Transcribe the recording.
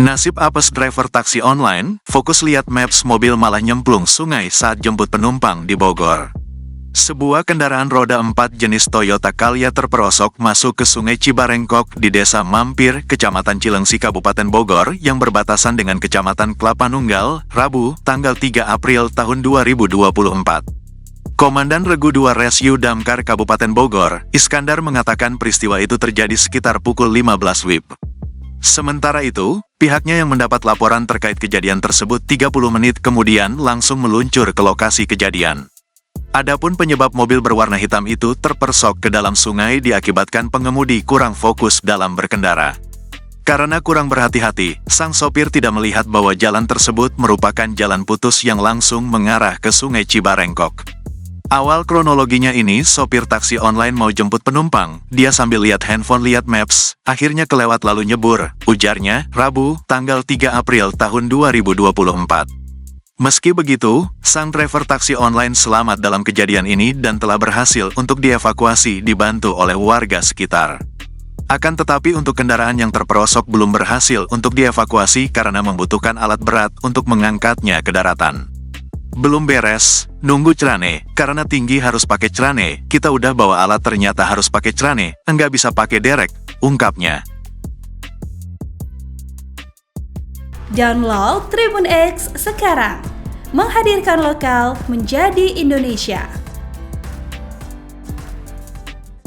Nasib apes driver taksi online, fokus lihat maps mobil malah nyemplung sungai saat jemput penumpang di Bogor. Sebuah kendaraan roda 4 jenis Toyota Calya terperosok masuk ke sungai Cibarengkok di Desa Mampir, Kecamatan Cilengsi, Kabupaten Bogor yang berbatasan dengan Kecamatan Kelapa Nunggal, Rabu, tanggal 3 April tahun 2024. Komandan Regu 2 Rescue Damkar Kabupaten Bogor, Iskandar mengatakan peristiwa itu terjadi sekitar pukul 15 WIB. Sementara itu, pihaknya yang mendapat laporan terkait kejadian tersebut 30 menit kemudian langsung meluncur ke lokasi kejadian. Adapun penyebab mobil berwarna hitam itu terpersok ke dalam sungai diakibatkan pengemudi kurang fokus dalam berkendara. Karena kurang berhati-hati, sang sopir tidak melihat bahwa jalan tersebut merupakan jalan putus yang langsung mengarah ke sungai Cibarengkok. Awal kronologinya ini, sopir taksi online mau jemput penumpang, dia sambil lihat handphone lihat maps, akhirnya kelewat lalu nyebur, ujarnya, Rabu, tanggal 3 April tahun 2024. Meski begitu, sang driver taksi online selamat dalam kejadian ini dan telah berhasil untuk dievakuasi dibantu oleh warga sekitar. Akan tetapi untuk kendaraan yang terperosok belum berhasil untuk dievakuasi karena membutuhkan alat berat untuk mengangkatnya ke daratan. Belum beres, nunggu celane, karena tinggi harus pakai celane, kita udah bawa alat ternyata harus pakai celane, enggak bisa pakai derek, ungkapnya. Download Tribun X sekarang, menghadirkan lokal menjadi Indonesia.